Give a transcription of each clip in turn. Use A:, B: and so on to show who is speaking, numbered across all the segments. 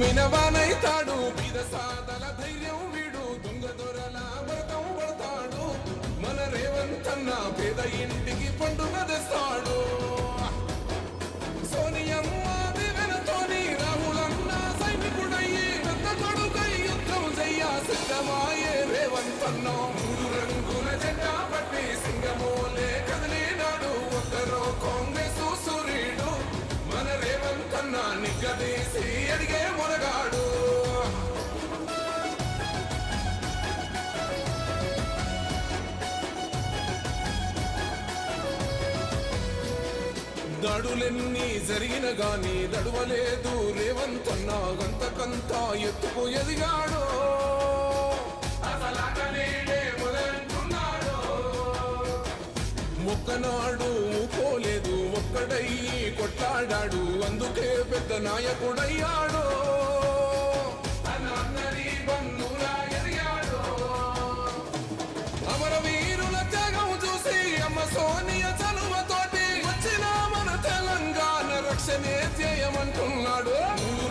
A: మినవానైతాడు సాదల ధైర్యం వీడు దొంగ దొరల వ్రతం పడతాడు మన రేవంతన్న పేద ఇంటికి పండుగ తెస్తాడు సోనియమ్మ దివెనతోని రాహులన్న సైనికుడయ్యి పెద్ద కొడుకై యుద్ధం చెయ్య సిద్ధమాయే రేవంతన్న మూడు రంగుల జెండా పట్టి సింగమోలే కదిలినాడు ఒక్కరో కాంగ్రెస్ సూర్యుడు మన రేవంతన్న నిగ్గదీసి అడిగే మొనగాడు దాడులెన్ని జరిగిన గాని దడువలేదు రేవంతన్న గంతకంత ఎత్తుకు ఎదిగాడు మొక్కనాడు పోలేదు ఒక్కడై కొట్లాడాడు అందుకే పెద్ద నాయకుడయ్యాడు అమరవీరుల త్యాగం చూసి అమ్మ సోనియ చలువతోటి వచ్చిన మన తెలంగాణ రక్షణే చేయమంటున్నాడు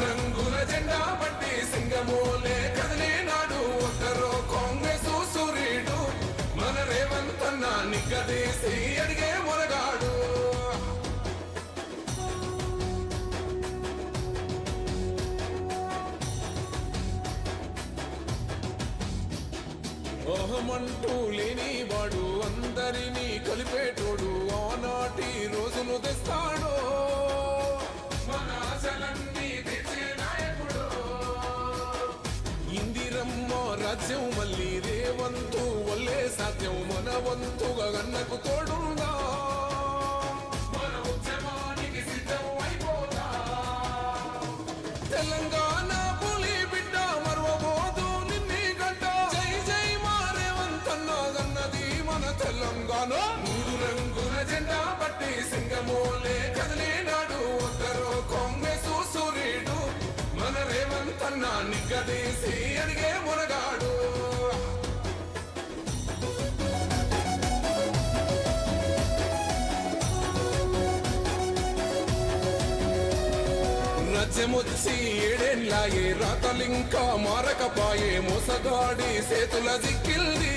A: రంగుల జెండా పట్టి సింగమోలే కదిలినాడు ఒక్కరో కాంగ్రెస్ సూర్యుడు మన రేవంతన్న నిగ్గదీసి అడిగే మొనగాడు ఓహమంటూ లేనివాడు అందరినీ కలిపేటోడు ఆనాటి రోజును తెస్తాడు మన ఆశలన్నీ తెచ్చే నాయకుడు ఇందిరమ్మ రాజ్యం మళ్ళీ రేవంతు వల్లే సాధ్యం మన వంతుగా గన్నకు తోడుందా మన ఉద్యమానికి సిద్ధం అయిపోతా తెలంగాణ పులి బిడ్డ మరవబోదు నిన్ని గడ్డ జై జై మా రేవంతన్న గన్నది మన తెలంగాణ మూడు రంగుల జెండా పట్టి సింగమోలే కదిలినాడు ఒక్కరో కాంగ్రెస్ సూర్యుడు మన రేవంతన్న నిగ్గదీసి అడిగే మొనగాడు రాజ్యమొచ్చి ఏడేళ్ళాయే రాతలింకా మారకపాయే మోసగాడి సేతుల దిక్కిల్ది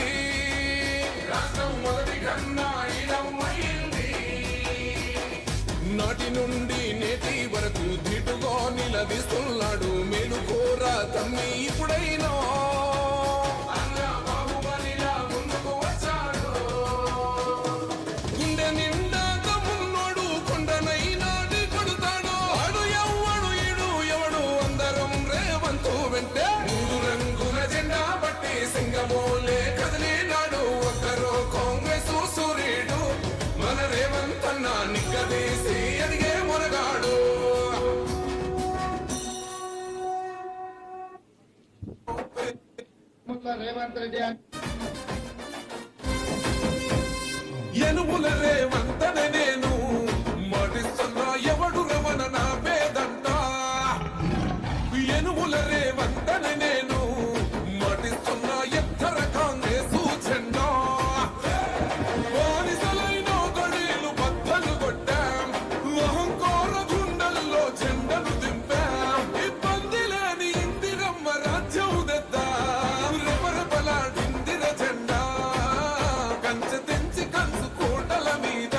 A: రాష్ట్రం మొదటి కన్నా ఇలమ్మయింది నాటి నుండి నేటి వరకు దిటుగా నిలదీస్తున్నాడు మేలుకోర తమ్మి ఇప్పుడైనా బాహుబలిలా ముందుకు వచ్చాడు గుండె నిండా తమ్మున్నోడు కొండనైనా కొడుతాడు అడు ఎవ్వడు ఇడు ఎవడు అందరం రేవంతు వెంటే మూడు రంగుల జెండా పట్టి సింగమోలే కదిలినాడు ఒక్కరో కాంగ్రెస్ సూర్యుడు మన రేవంతన్న నిగ్గదీసి అడిగే మొనగాడు
B: రేవంత్ రెడ్డి
A: ఎనుముల రేవంతనే నేను మాటిస్తున్నా ఎవడు రమణ నా పేదంట ఎనుముల రేవంతనే నేను మాటిస్తున్నా ఎత్తర కాంగ్రెస్ జెండా బానిసలైన గడీలు బద్దలు కొట్టాం అహంకార గుండెల్లో జెండలు దింపాం ఇబ్బంది లేని ఇందిరమ్మ రాజ్యం తెద్దాం రెపరెపలాడిందిర జెండా కంచె తెంచి కంచు కోటల మీద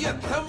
A: ఎత్తం